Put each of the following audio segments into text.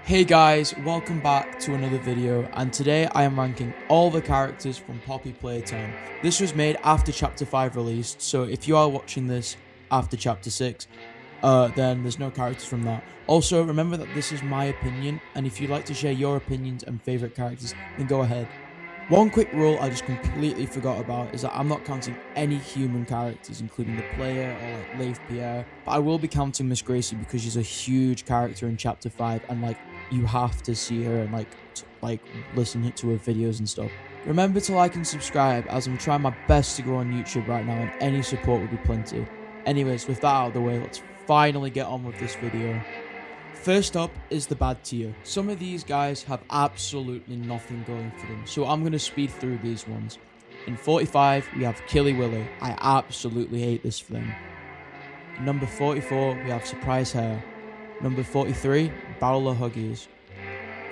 Hey guys, welcome back to another video, and today I am ranking all the characters from Poppy Playtime. This was made after Chapter 5 released, so if you are watching this after Chapter 6, then there's no characters from that. Also, remember that this is my opinion, and if you'd like to share your opinions and favourite characters, then go ahead. One quick rule I just completely forgot about is that I'm not counting any human characters, including the player or like Leif Pierre, but I will be counting Miss Gracie because she's a huge character in Chapter 5, and like you have to see her and like listen to her videos and stuff. Remember to like and subscribe, as I'm trying my best to grow on YouTube right now, and any support would be plenty. Anyways, with that out of the way, let's finally get on with this video. First up is the bad tier. Some of these guys have absolutely nothing going for them, so I'm going to speed through these ones. In 45, we have Huggy Wuggy. I absolutely hate this for them. Number 44, we have Surprise Hair. Number 43, Barrel of Huggies.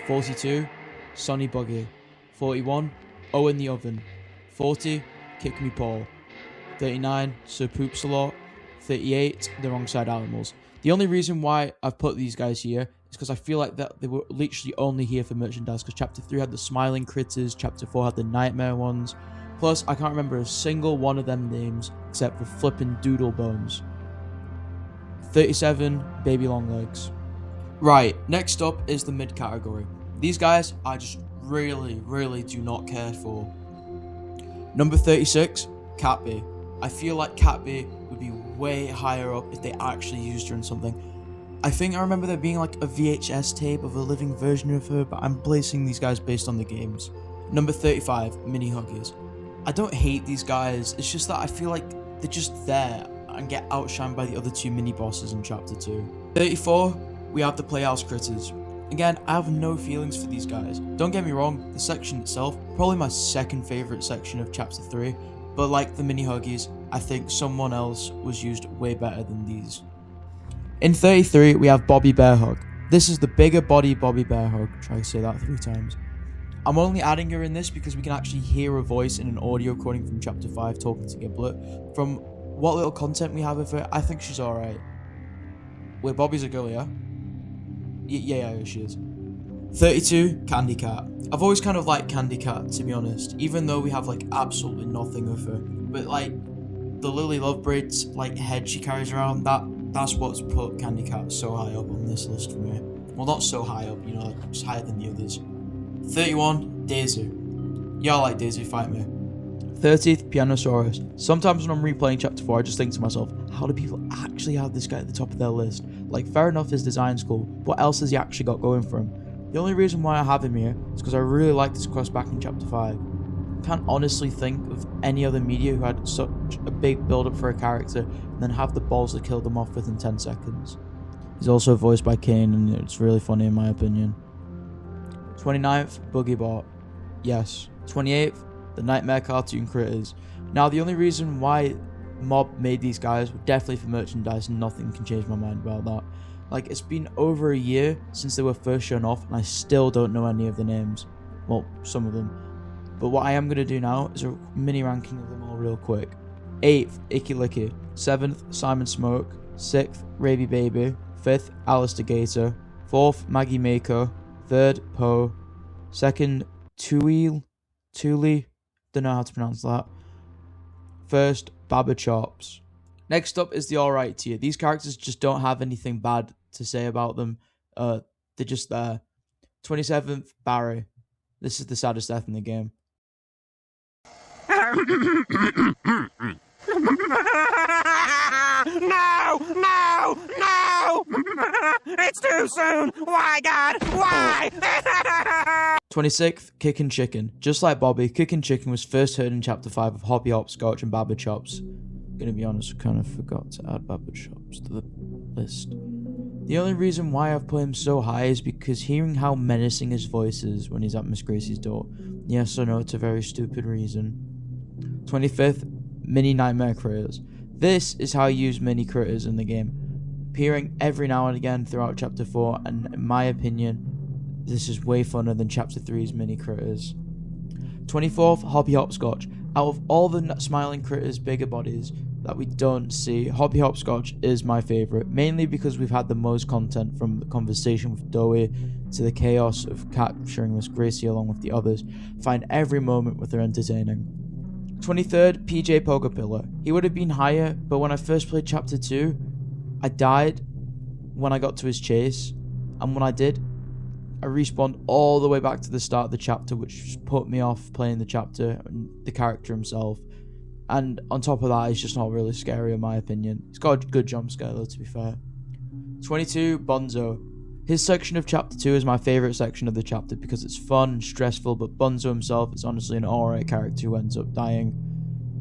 42, Sonny Buggy. 41, Oh in the Oven. 40, Kick Me Paul. 39, Sir Poops a Lot. 38, The Wrong Side Animals. The only reason why I've put these guys here is because I feel like that they were literally only here for merchandise, because Chapter 3 had the Smiling Critters, Chapter 4 had the Nightmare ones. Plus, I can't remember a single one of them names except for flippin' Doodle Bones. 37, Baby Longlegs. Right, next up is the mid category. These guys I just really do not care for. Number 36, Catby. I feel like Catby would be way higher up if they actually used her in something. I think I remember there being like a VHS tape of a living version of her, but I'm placing these guys based on the games. Number 35, Mini Huggies. I don't hate these guys, it's just that I feel like they're just there and get outshined by the other two mini bosses in Chapter 2. 34, we have the Playhouse Critters. Again, I have no feelings for these guys. Don't get me wrong, the section itself, probably my second favourite section of Chapter 3, but like the Mini Huggies, I think someone else was used way better than these. In 33, we have Bobby Bear Hug. This is the bigger body Bobby Bear Hug. Try to say that 3 times. I'm only adding her in this because we can actually hear her voice in an audio recording from Chapter 5 talking to Giblet. From what little content we have of her, I think she's alright. Wait, Bobby's a girl, yeah? Yeah, she is. 32, Candy Cat. I've always kind of liked Candy Cat, to be honest, even though we have like absolutely nothing of her. But like the Lily Lovebraid's like head she carries around, that's what's put Candy Cat so high up on this list for me. Well, not so high up, you know, just higher than the others. 31, Daisy. Y'all like Daisy, fight me. 30th, Pianosaurus. Sometimes when I'm replaying Chapter 4, I just think to myself, how do people actually have this guy at the top of their list? Like, fair enough, his design's cool, but what else has he actually got going for him? The only reason why I have him here is because I really liked his quest back in Chapter 5. I can't honestly think of any other media who had such a big build-up for a character and then have the balls to kill them off within 10 seconds. He's also voiced by Kane, and it's really funny in my opinion. 29th, Boogiebot. Yes. 28th, the Nightmare Cartoon Critters. Now, the only reason why Mob made these guys were definitely for merchandise, and nothing can change my mind about that. Like, it's been over a year since they were first shown off, and I still don't know any of the names. Well, some of them. But what I am going to do now is a mini ranking of them all real quick. 8th, Icky Licky. 7th, Simon Smoke. 6th, Raby Baby. 5th, Alistair Gator. 4th, Maggie Maker. 3rd, Poe. 2nd, Thule. Don't know how to pronounce that. 1st, Baba Chops. Next up is the alright tier. These characters just don't have anything bad to say about them. They're just there. 27th, Barry. This is the saddest death in the game. No! It's too soon! Why, God? Why? 26th, Kickin' Chicken. Just like Bobby, Kickin' Chicken was first heard in Chapter 5 of Hoppy Hopscotch and Baba Chops. Gonna be honest, I kind of forgot to add Baba Chops to the list. The only reason why I've put him so high is because hearing how menacing his voice is when he's at Miss Gracie's door. Yes, I know, it's a very stupid reason. 25th, Mini Nightmare Critters. This is how you use mini critters in the game, appearing every now and again throughout Chapter 4, and in my opinion, this is way funner than Chapter 3's mini critters. 24th, Hoppy Hopscotch. Out of all the smiling critters' bigger bodies that we don't see, Hoppy Hopscotch is my favourite, mainly because we've had the most content, from the conversation with Dowie to the chaos of capturing Miss Gracie along with the others. Find every moment with her entertaining. 23rd, PJ Pokerpillar. He would have been higher, but when I first played Chapter 2, I died when I got to his chase, and when I did, I respawned all the way back to the start of the chapter, which put me off playing the chapter and the character himself. And on top of that, he's just not really scary in my opinion. He's got a good jump scare though, to be fair. 22, Bonzo. His section of chapter 2 is my favourite section of the chapter because it's fun and stressful, but Bonzo himself is honestly an alright character who ends up dying.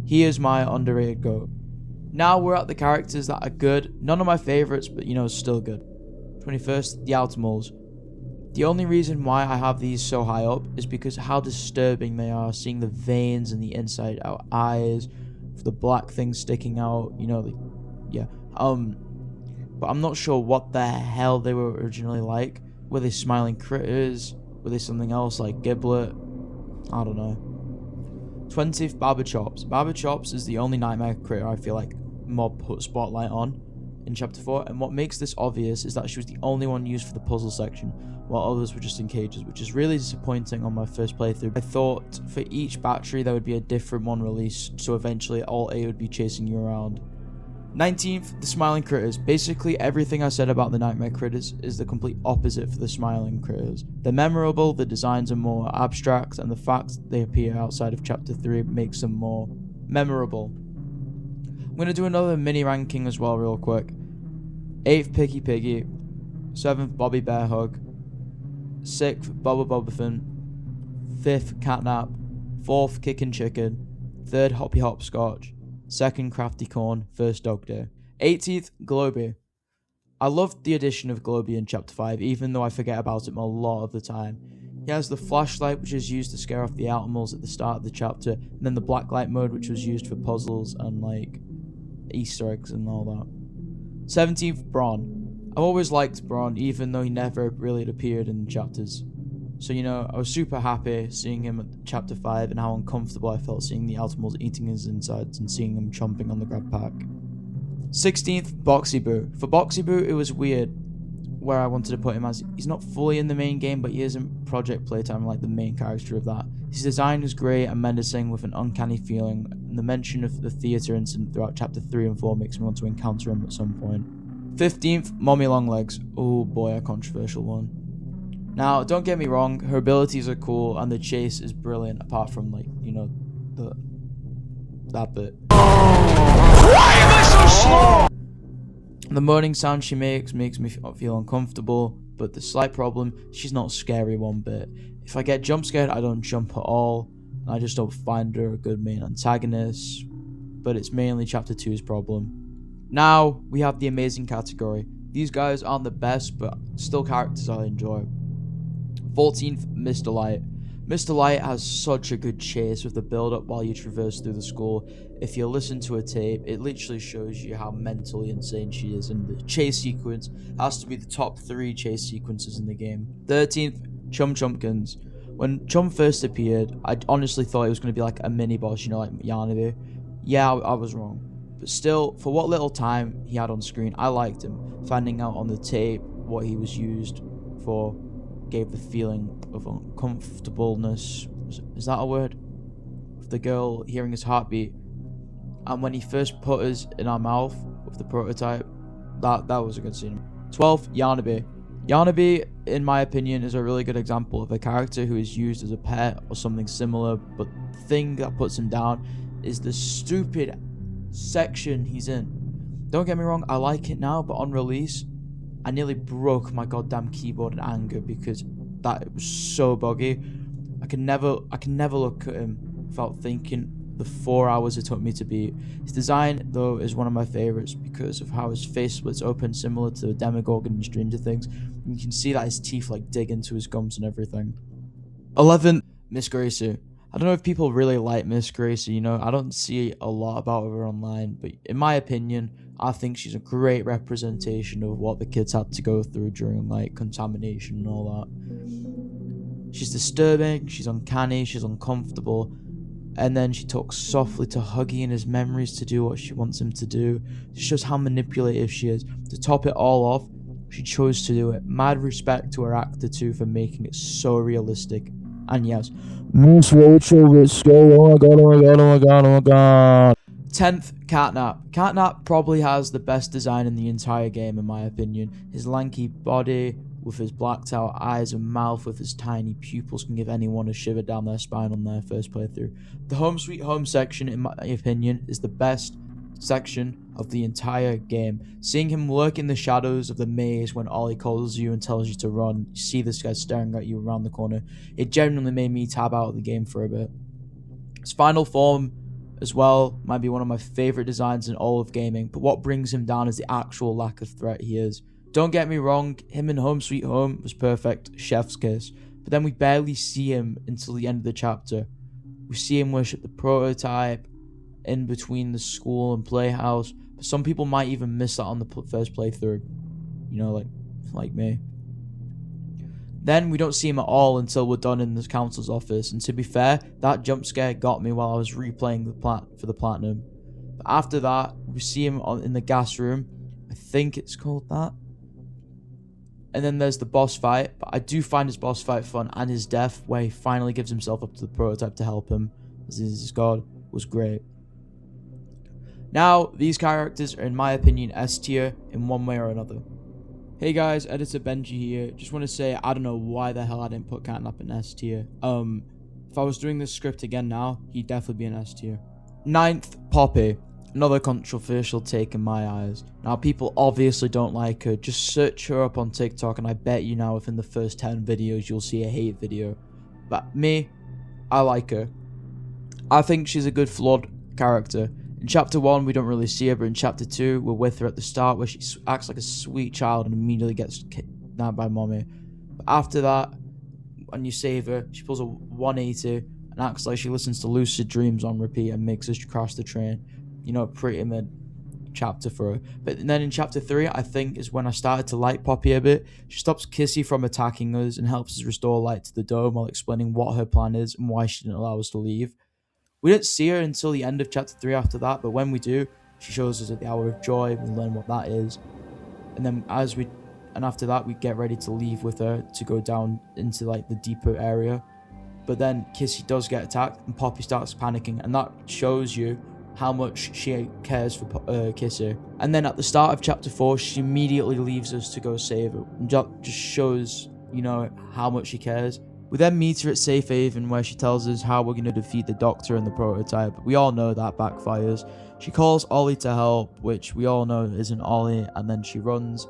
He is my underrated GOAT. Now we're at the characters that are good. None of my favourites, but still good. 21st, the Outermoles. The only reason why I have these so high up is because of how disturbing they are, seeing the veins and the inside out eyes, the black things sticking out, but I'm not sure what the hell they were originally like. Were they smiling critters? Were they something else like Giblet? I don't know. 20th, Barberchops. Barberchops is the only nightmare critter I feel like Mob put spotlight on in chapter 4, and what makes this obvious is that she was the only one used for the puzzle section, while others were just in cages, which is really disappointing on my first playthrough. I thought for each battery there would be a different one released, so eventually all 8 would be chasing you around. 19th, the Smiling Critters. Basically everything I said about the Nightmare Critters is the complete opposite for the Smiling Critters. They're memorable, the designs are more abstract, and the fact they appear outside of chapter 3 makes them more memorable. I'm going to do another mini ranking as well real quick. 8th, Picky Piggy. 7th, Bobby Bear Hug. 6th, Bubba Bobbafin. 5th, Catnap. 4th, Kickin' Chicken. 3rd, Hoppy Hopscotch. 2nd, Crafty Corn. 1st, Dog Day. 18th, Globy. I loved the addition of Globy in chapter 5, even though I forget about him a lot of the time. He has the flashlight, which is used to scare off the Outermoles at the start of the chapter, and then the blacklight mode, which was used for puzzles and Easter eggs and all that. 17th, Bron. I've always liked Bron, even though he never really appeared in chapters. So, I was super happy seeing him at chapter 5 and how uncomfortable I felt seeing the Outermoles eating his insides and seeing him chomping on the grab pack. 16th, Boxy Boo. For Boxy Boo, it was weird where I wanted to put him, as he's not fully in the main game, but he is in Project Playtime, like the main character of that. His design is great and menacing with an uncanny feeling, and the mention of the theatre incident throughout chapter 3 and 4 makes me want to encounter him at some point. 15th, Mommy Longlegs. Oh boy, a controversial one. Now, don't get me wrong, her abilities are cool and the chase is brilliant, apart from that bit. Why am I so slow? The moaning sound she makes me feel uncomfortable, but the slight problem, she's not scary one bit. If I get jump scared, I don't jump at all, and I just don't find her a good main antagonist, but it's mainly chapter 2's problem. Now, we have the amazing category. These guys aren't the best, but still characters I enjoy. 14th, Mr. Light. Mr. Light has such a good chase with the build-up while you traverse through the school. If you listen to a tape, it literally shows you how mentally insane she is, and the chase sequence has to be the top 3 chase sequences in the game. 13th, Chum Chumpkins. When Chum first appeared, I honestly thought it was going to be like a mini-boss, like Yarnaby. Yeah, I was wrong. But still, for what little time he had on screen, I liked him. Finding out on the tape what he was used for gave the feeling of uncomfortableness. Is that a word? Of the girl hearing his heartbeat. And when he first put us in our mouth with the prototype, that was a good scene. 12th, Yarnaby. Yarnaby, in my opinion, is a really good example of a character who is used as a pet or something similar, but the thing that puts him down is the stupid section he's in. Don't get me wrong, I like it now, but on release, I nearly broke my goddamn keyboard in anger because that was so buggy. I can never look at him without thinking the 4 hours it took me to beat. His design, though, is one of my favourites because of how his face splits open, similar to the Demogorgon in Stranger Things. And you can see that his teeth dig into his gums and everything. 11th, Miss Gracie. I don't know if people really like Miss Gracie, I don't see a lot about her online, but in my opinion, I think she's a great representation of what the kids had to go through during contamination and all that. She's disturbing, she's uncanny, she's uncomfortable, And then she talks softly to Huggy in his memories to do what she wants him to do. It shows how manipulative she is. To top it all off, she chose to do it. Mad respect to her actor too for making it so realistic. And yes, Miss Rachel, let's go. Oh my god, oh my god, oh my god, oh my god. 10th, Catnap. Catnap probably has the best design in the entire game in my opinion. His lanky body with his blacked out eyes and mouth with his tiny pupils can give anyone a shiver down their spine on their first playthrough. The Home Sweet Home section, in my opinion, is the best section of the entire game. Seeing him lurk in the shadows of the maze when Ollie calls you and tells you to run, you see this guy staring at you around the corner, it genuinely made me tab out of the game for a bit. His final form as well might be one of my favourite designs in all of gaming, but what brings him down is the actual lack of threat he is. Don't get me wrong, him in Home Sweet Home was perfect, chef's kiss, but then we barely see him until the end of the chapter. We see him worship the prototype in between the school and playhouse, but some people might even miss that on the first playthrough, you know, like me. Then we don't see him at all until we're done in the council's office, and to be fair, that jump scare got me while I was replaying for the platinum. But after that, we see him in the gas room, I think it's called that. And then there's the boss fight, but I do find his boss fight fun, and his death, where he finally gives himself up to the prototype to help him, as his god, was great. Now, these characters are in my opinion S tier in one way or another. Hey guys, Editor Benji here. Just want to say, I don't know why the hell I didn't put Catnap in S tier. If I was doing this script again now, he'd definitely be in S tier. 9th, Poppy. Another controversial take in my eyes. Now, people obviously don't like her. Just search her up on TikTok and I bet you now within the first 10 videos you'll see a hate video. But me, I like her. I think she's a good flawed character. In chapter 1, we don't really see her, but in chapter 2, we're with her at the start where she acts like a sweet child and immediately gets kidnapped by mommy. But after that, when you save her, she pulls a 180 and acts like she listens to Lucid Dreams on repeat and makes us crash the train. You know, pretty mid chapter for her. But then in chapter 3, I think, is when I started to like Poppy a bit. She stops Kissy from attacking us and helps us restore light to the dome while explaining what her plan is and why she didn't allow us to leave. We didn't see her until the end of chapter 3 after that, but when we do, she shows us at the Hour of Joy, we learn what that is. And then after that, we get ready to leave with her to go down into like the deeper area. But then Kissy does get attacked and Poppy starts panicking, and that shows you how much she cares for Kissy. And then at the start of chapter 4, she immediately leaves us to go save her. And just shows, you know, how much she cares. We then meet her at Safe Haven where she tells us how we're going to defeat the Doctor and the prototype. We all know that backfires. She calls Ollie to help, which we all know isn't Ollie, and then she runs.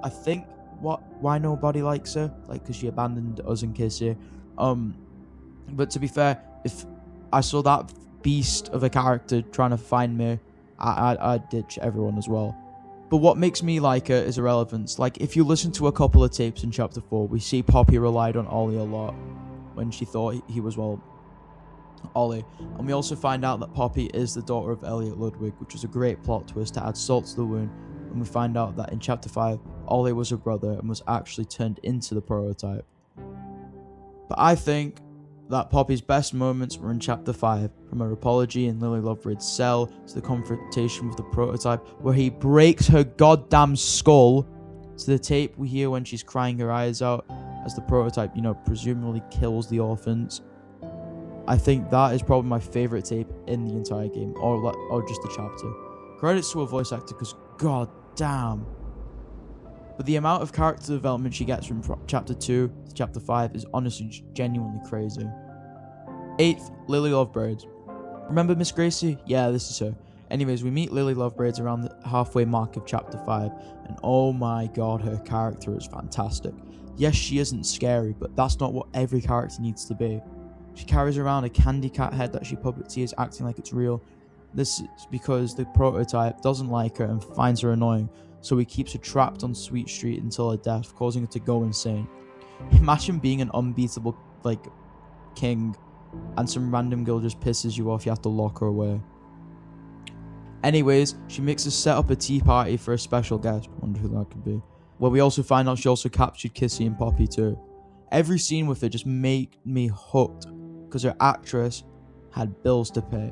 I think why nobody likes her, like because she abandoned us and Kissy. But to be fair, if I saw that beast of a character trying to find me, I'd ditch everyone as well. But what makes me like her is irrelevance. Like, if you listen to a couple of tapes in chapter 4, we see Poppy relied on Ollie a lot when she thought he was, well, Ollie. And we also find out that Poppy is the daughter of Elliot Ludwig, which was a great plot twist to add salt to the wound. And we find out that in chapter 5, Ollie was her brother and was actually turned into the prototype. But I think that Poppy's best moments were in chapter 5, from her apology in Lily Loveridge's cell to the confrontation with the prototype where he breaks her goddamn skull, to the tape we hear when she's crying her eyes out as the prototype, you know, presumably kills the orphans. I think that is probably my favourite tape in the entire game, or just the chapter. Credits to a voice actor because god damn. But the amount of character development she gets from chapter 2 to chapter 5 is honestly genuinely crazy. 8th, Lily Lovebraids. Remember Miss Gracie? Yeah, this is her. Anyways, we meet Lily Lovebraids around the halfway mark of chapter 5, and oh my god, her character is fantastic. Yes, she isn't scary, but that's not what every character needs to be. She carries around a candy cat head that she puppeteers acting like it's real. This is because the prototype doesn't like her and finds her annoying, so he keeps her trapped on Sweet Street until her death, causing her to go insane. Imagine being an unbeatable, like, king, and some random girl just pisses you off, you have to lock her away. Anyways, she makes us set up a tea party for a special guest, wonder who that could be, where we also find out she also captured Kissy and Poppy too. Every scene with her just made me hooked, because her actress had bills to pay.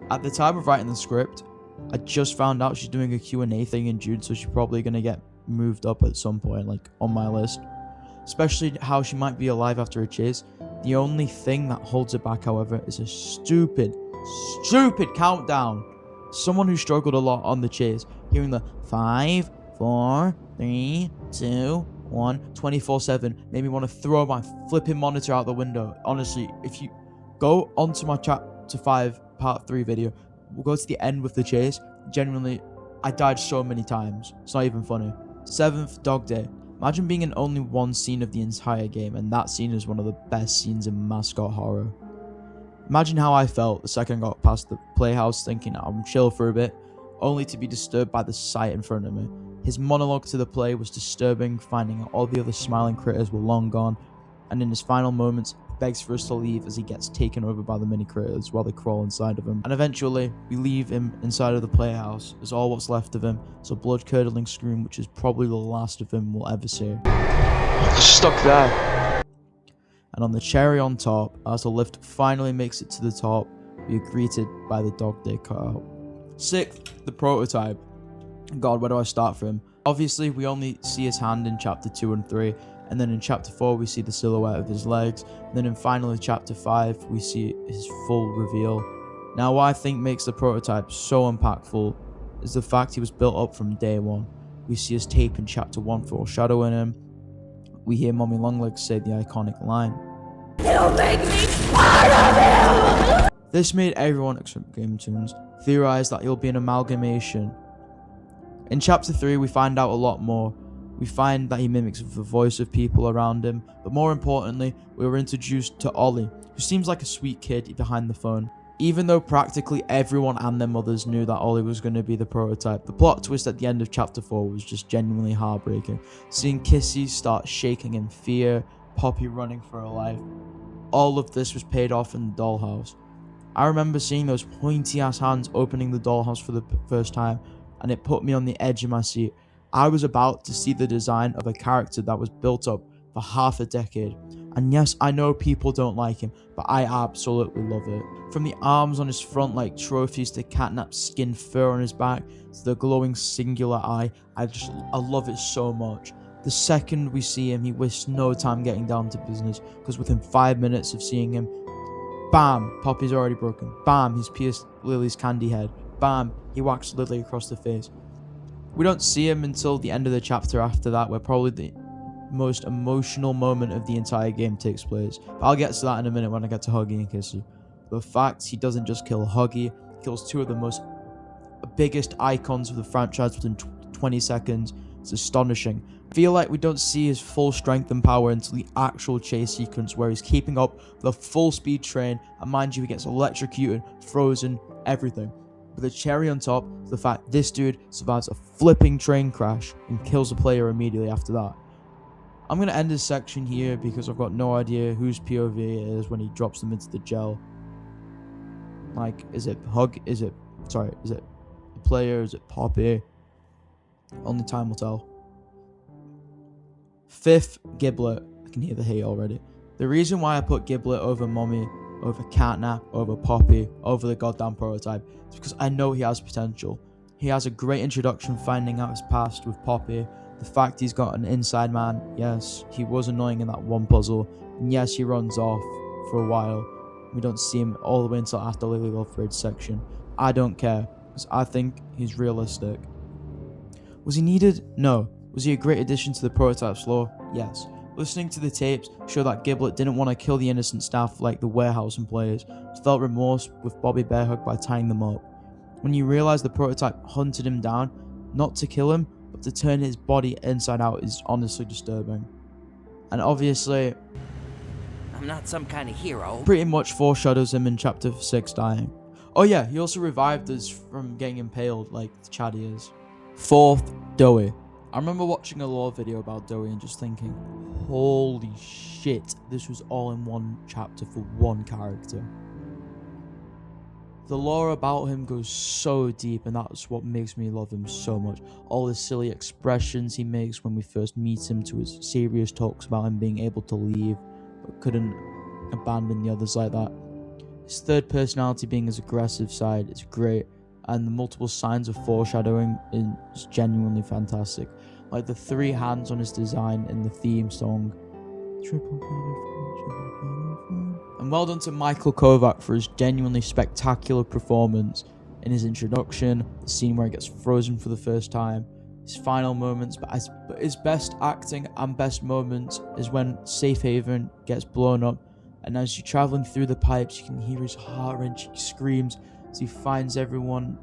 At the time of writing the script, I just found out she's doing a Q&A thing in June, so she's probably going to get moved up at some point, like on my list. Especially how she might be alive after a chase. The only thing that holds her back, however, is a stupid countdown. Someone who struggled a lot on the chase, hearing the 5, 4, 3, 2, 1, 24/7 made me want to throw my flipping monitor out the window. Honestly, if you go onto my chapter 5 part 3 video, we'll go to the end with the chase. Genuinely, I died so many times. It's not even funny. 7th, Dog Day. Imagine being in only one scene of the entire game, and that scene is one of the best scenes in mascot horror. Imagine how I felt the second I got past the playhouse thinking I'm chill for a bit, only to be disturbed by the sight in front of me. His monologue to the play was disturbing, finding out all the other smiling critters were long gone, and in his final moments, he begs for us to leave as he gets taken over by the mini critters while they crawl inside of him. And eventually, we leave him inside of the playhouse as all what's left of him is a blood-curdling scream, which is probably the last of him we'll ever see. Stuck there. And on the cherry on top, as the lift finally makes it to the top, we are greeted by the Dog Day cutout. 6th, the prototype. God, where do I start from? Obviously, we only see his hand in chapter 2 and 3, and then in chapter 4 we see the silhouette of his legs, and then in finally chapter 5 we see his full reveal. Now what I think makes the prototype so impactful is the fact he was built up from day one. We see his tape in chapter 1 foreshadowing him. We hear Mommy Longlegs say the iconic line, "You'll make me part of you!" This made everyone, except Game Tunes, theorize that he'll be an amalgamation. In chapter 3 we find out a lot more. We find that he mimics the voice of people around him, but more importantly, we were introduced to Ollie, who seems like a sweet kid behind the phone. Even though practically everyone and their mothers knew that Ollie was going to be the prototype, the plot twist at the end of chapter 4 was just genuinely heartbreaking. Seeing Kissy start shaking in fear, Poppy running for her life, all of this was paid off in the dollhouse. I remember seeing those pointy ass hands opening the dollhouse for the first time, and it put me on the edge of my seat. I was about to see the design of a character that was built up for half a decade. And yes, I know people don't like him, but I absolutely love it. From the arms on his front like trophies to Catnap's skin fur on his back to the glowing singular eye, I love it so much. The second we see him, he wastes no time getting down to business, because within 5 minutes of seeing him, bam, Poppy's already broken. Bam, he's pierced Lily's candy head. Bam, he whacks Lily across the face. We don't see him until the end of the chapter after that, where probably the most emotional moment of the entire game takes place. But I'll get to that in a minute when I get to Huggy and Kissy. The fact he doesn't just kill Huggy, he kills two of the biggest icons of the franchise within 20 seconds. It's astonishing. I feel like we don't see his full strength and power until the actual chase sequence, where he's keeping up with a full speed train, and mind you, he gets electrocuted, frozen, everything. But the cherry on top is the fact this dude survives a flipping train crash and kills a player immediately after that. I'm going to end this section here because I've got no idea whose POV it is when he drops them into the gel. Like, is it the player? Is it Poppy? Only time will tell. 5th, Giblet. I can hear the hate already. The reason why I put Giblet over Mommy, over Catnap, over Poppy, over the goddamn prototype is because I know he has potential. He has a great introduction finding out his past with Poppy. The fact he's got an inside man, yes, he was annoying in that one puzzle, and yes, he runs off for a while. We don't see him all the way until after Lily Lovebridge section. I don't care, because I think he's realistic. Was he needed? No. Was he a great addition to the prototype's lore? Yes. Listening to the tapes showed that Giblet didn't want to kill the innocent staff like the warehouse employees, felt remorse with Bobby Bearhug by tying them up. When you realise the prototype hunted him down, not to kill him, but to turn his body inside out, is honestly disturbing. And obviously, I'm not some kind of hero. Pretty much foreshadows him in chapter 6 dying. Oh yeah, he also revived us from getting impaled like Chaddy is. 4th, Doey. I remember watching a lore video about Doey and just thinking, holy shit, this was all in one chapter for one character. The lore about him goes so deep, and that's what makes me love him so much. All the silly expressions he makes when we first meet him, to his serious talks about him being able to leave but couldn't abandon the others like that. His third personality being his aggressive side is great, and the multiple signs of foreshadowing is genuinely fantastic. Like the 3 hands on his design in the theme song. And well done to Michael Kovac for his genuinely spectacular performance in his introduction, the scene where he gets frozen for the first time, his final moments, but his best acting and best moments is when Safe Haven gets blown up, and as you're travelling through the pipes, you can hear his heart-wrenching screams as he finds everyone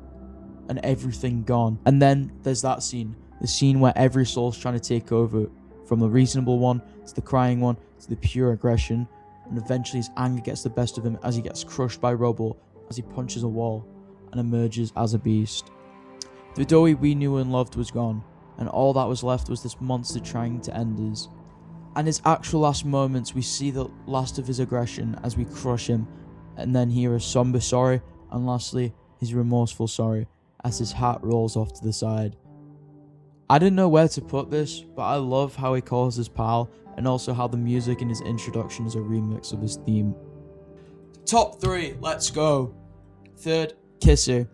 and everything gone. And then there's that scene, the scene where every soul's trying to take over, from the reasonable one to the crying one to the pure aggression, and eventually his anger gets the best of him as he gets crushed by rubble, as he punches a wall and emerges as a beast. The Doe we knew and loved was gone, and all that was left was this monster trying to end us. And his actual last moments, we see the last of his aggression as we crush him, and then hear a somber sorry, and lastly, his remorseful sorry as his hat rolls off to the side. I didn't know where to put this, but I love how he calls his pal, and also how the music in his introduction is a remix of his theme. Top 3, let's go. Third, Kissy.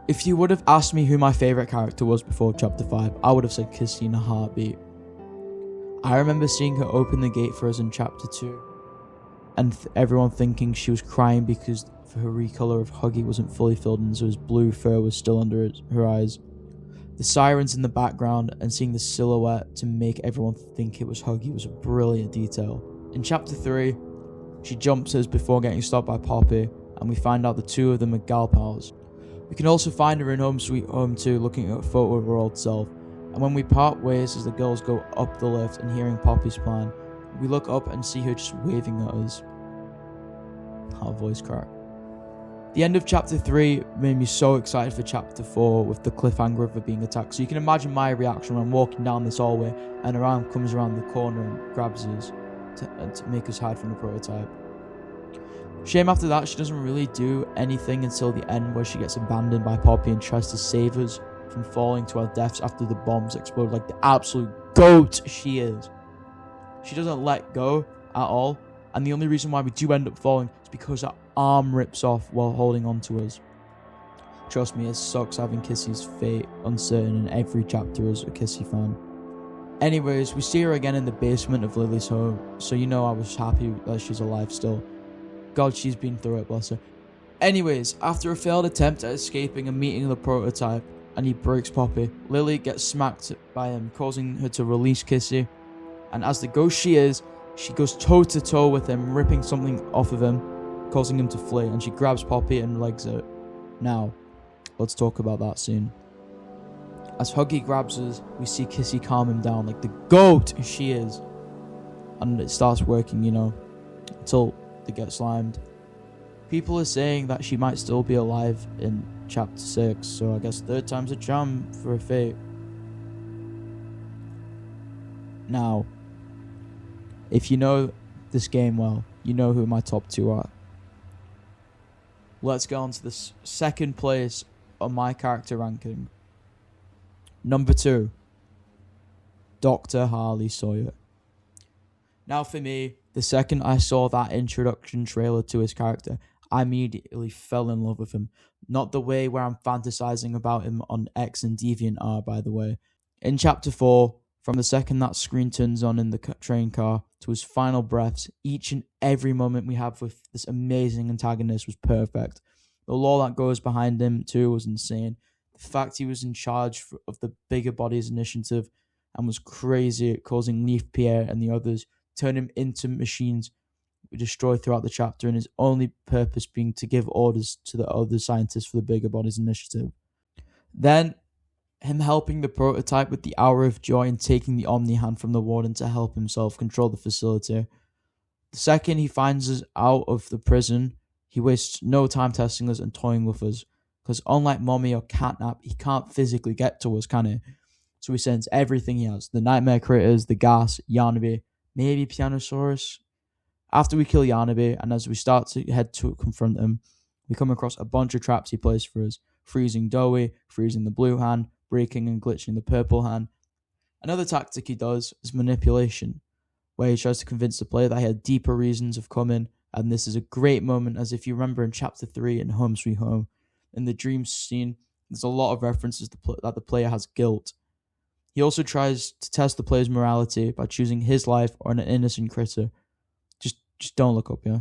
If you would have asked me who my favourite character was before Chapter 5, I would have said Kissy in a heartbeat. I remember seeing her open the gate for us in Chapter 2, and everyone thinking she was crying because her recolor of Huggy wasn't fully filled in, so his blue fur was still under her eyes. The sirens in the background and seeing the silhouette to make everyone think it was Huggy was a brilliant detail. In Chapter 3, she jumps us before getting stopped by Poppy, and we find out the 2 of them are gal pals. We can also find her in Home Sweet Home 2 looking at a photo of her old self, and when we part ways as the girls go up the lift and hearing Poppy's plan, we look up and see her just waving at us. Our voice crack. The end of Chapter 3 made me so excited for Chapter 4 with the cliffhanger of her being attacked, so you can imagine my reaction when I'm walking down this hallway and her arm comes around the corner and grabs us to make us hide from the prototype. Shame after that she doesn't really do anything until the end, where she gets abandoned by Poppy and tries to save us from falling to our deaths after the bombs explode like the absolute goat she is. She doesn't let go at all, and the only reason why we do end up falling is because her arm rips off while holding on to us. Trust me, it sucks having Kissy's fate uncertain in every chapter as a Kissy fan. Anyways, we see her again in the basement of Lily's home, so you know I was happy that she's alive still. God, she's been through it, bless her. Anyways, after a failed attempt at escaping and meeting the prototype, and he breaks Poppy, Lily gets smacked by him, causing her to release Kissy, and as the ghost she is, she goes toe to toe with him, ripping something off of him, causing him to flee, and she grabs Poppy and legs it. Now, let's talk about that scene. As Huggy grabs us, we see Kissy calm him down like the goat she is, and it starts working, you know, until they get slimed. People are saying that she might still be alive in Chapter 6, so I guess 3rd time's a charm for her fate. Now, if you know this game well, you know who my top 2 are. Let's go on to the second place on my character ranking. Number 2, Dr. Harley Sawyer. Now for me, the second I saw that introduction trailer to his character, I immediately fell in love with him. Not the way where I'm fantasizing about him on X and DeviantArt, by the way. In Chapter 4, from the second that screen turns on in the train car to his final breaths, each and every moment we have with this amazing antagonist was perfect. The lore that goes behind him too was insane. The fact he was in charge of the Bigger Bodies Initiative and was crazy at causing Leaf Pierre and the others turn him into machines we destroy throughout the chapter, and his only purpose being to give orders to the other scientists for the Bigger Bodies Initiative. Then, him helping the prototype with the Hour of Joy and taking the Omni Hand from the warden to help himself control the facility. The second he finds us out of the prison, he wastes no time testing us and toying with us, because unlike Mommy or Catnap, he can't physically get to us, can he? So he sends everything he has, the nightmare critters, the gas, Yarnaby, maybe Pianosaurus. After we kill Yarnaby, and as we start to head to confront him, we come across a bunch of traps he plays for us, freezing Dowie, freezing the blue hand, breaking and glitching the purple hand. Another tactic he does is manipulation, where he tries to convince the player that he had deeper reasons of coming And this is a great moment, as if you remember in Chapter 3 in Home Sweet Home, in the dream scene, there's a lot of references that the player has guilt. He also tries to test the player's morality by choosing his life or an innocent critter. Just don't look up, yeah?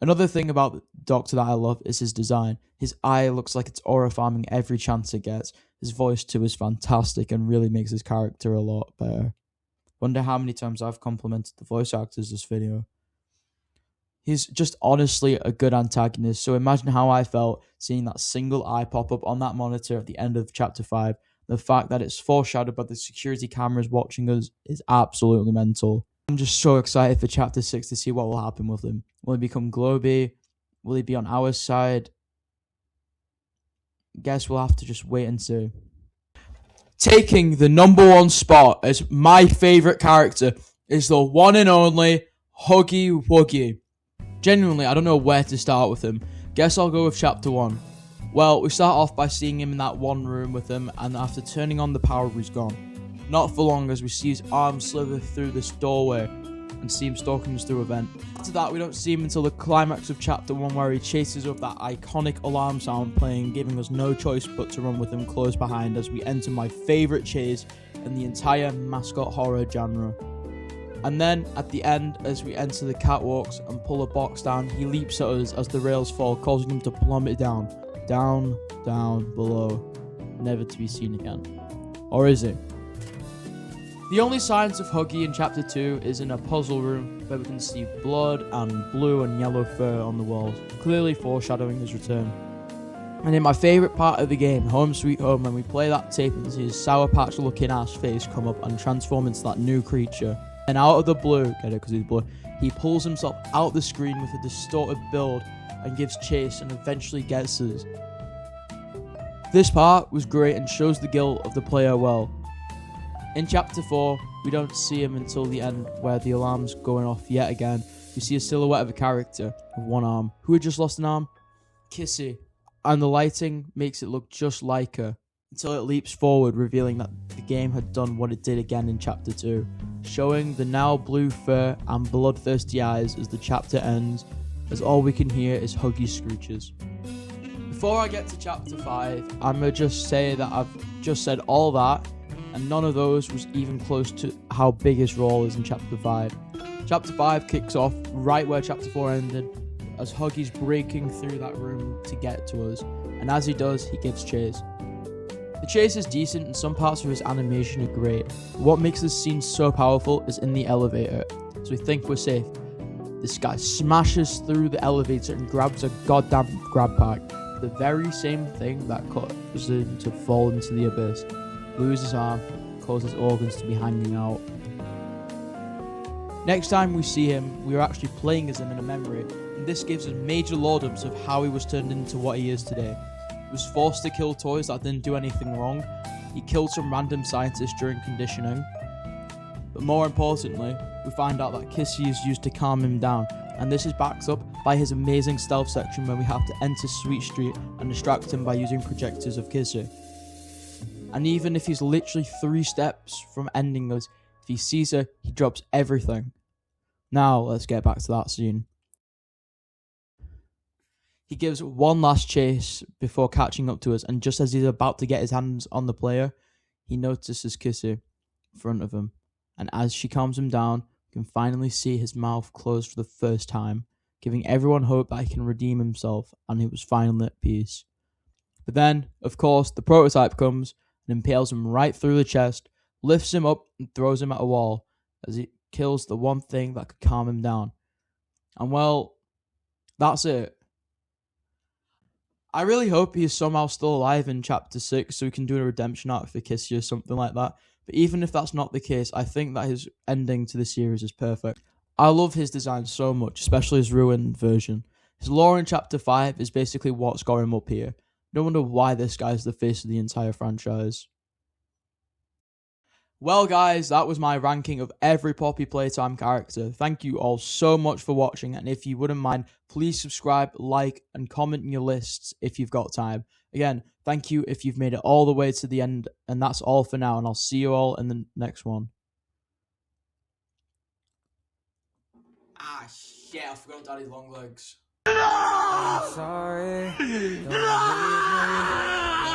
Another thing about the Doctor that I love is his design. His eye looks like it's aura farming every chance it gets. His voice too is fantastic and really makes his character a lot better. Wonder how many times I've complimented the voice actors this video. He's just honestly a good antagonist, so imagine how I felt seeing that single eye pop up on that monitor at the end of Chapter 5. The fact that it's foreshadowed by the security cameras watching us is absolutely mental. I'm just so excited for Chapter 6 to see what will happen with him. Will he become Globy? Will he be on our side? Guess we'll have to just wait and see. Taking the #1 spot as my favourite character is the one and only Huggy Wuggy. Genuinely, I don't know where to start with him. Guess I'll go with Chapter 1. Well, we start off by seeing him in that one room with him, and after turning on the power, he's gone. Not for long as we see his arm slither through this doorway and see him stalking us through a vent. After that, we don't see him until the climax of Chapter 1, where he chases up that iconic alarm sound playing, giving us no choice but to run with him close behind as we enter my favourite chase in the entire mascot horror genre. And then, at the end, as we enter the catwalks and pull a box down, he leaps at us as the rails fall, causing him to plummet down, down, below, never to be seen again. Or is it? The only signs of Huggy in Chapter 2 is in a puzzle room where we can see blood and blue and yellow fur on the walls, clearly foreshadowing his return. And in my favourite part of the game, Home Sweet Home, when we play that tape and see his Sour Patch looking ass face come up and transform into that new creature. And out of the blue, get it because he's blue, he pulls himself out the screen with a distorted build and gives chase and eventually gets us. This part was great and shows the guilt of the player well. In Chapter 4, we don't see him until the end, where the alarm's going off yet again. We see a silhouette of a character with one arm. Who had just lost an arm? Kissy. And the lighting makes it look just like her, until it leaps forward, revealing that the game had done what it did again in Chapter 2, showing the now blue fur and bloodthirsty eyes as the chapter ends, as all we can hear is Huggy screeches. Before I get to Chapter 5, I'm going to just say that I've just said all that, and none of those was even close to how big his role is in Chapter 5. Chapter 5 kicks off right where Chapter 4 ended, as Huggy's breaking through that room to get to us, and as he does, he gives chase. The chase is decent and some parts of his animation are great, but what makes this scene so powerful is in the elevator, so we think we're safe. This guy smashes through the elevator and grabs a goddamn grab pack, the very same thing that caused him to fall into the abyss, lose his arm, cause his organs to be hanging out. Next time we see him, we are actually playing as him in a memory, and this gives us major laudums of how he was turned into what he is today. He was forced to kill toys that didn't do anything wrong, he killed some random scientists during conditioning, but more importantly, we find out that Kissy is used to calm him down, and this is backed up by his amazing stealth section where we have to enter Sweet Street and distract him by using projectors of Kissy. And even if he's literally 3 steps from ending us, if he sees her, he drops everything. Now, let's get back to that scene. He gives one last chase before catching up to us, and just as he's about to get his hands on the player, he notices Kissy in front of him. And as she calms him down, we can finally see his mouth close for the first time, giving everyone hope that he can redeem himself, and he was finally at peace. But then, of course, the prototype comes and impales him right through the chest, lifts him up and throws him at a wall, as he kills the one thing that could calm him down. And well, that's it. I really hope he is somehow still alive in Chapter 6 so we can do a redemption arc for Kissy or something like that. But even if that's not the case, I think that his ending to the series is perfect. I love his design so much, especially his ruined version. His lore in Chapter 5 is basically what's got him up here. No wonder why this guy's the face of the entire franchise. Well guys, that was my ranking of every Poppy Playtime character. Thank you all so much for watching, and if you wouldn't mind, please subscribe, like, and comment in your lists if you've got time. Again, thank you if you've made it all the way to the end, and that's all for now, and I'll see you all in the next one. shit, I forgot Daddy Longlegs. I'm sorry. Don't leave me.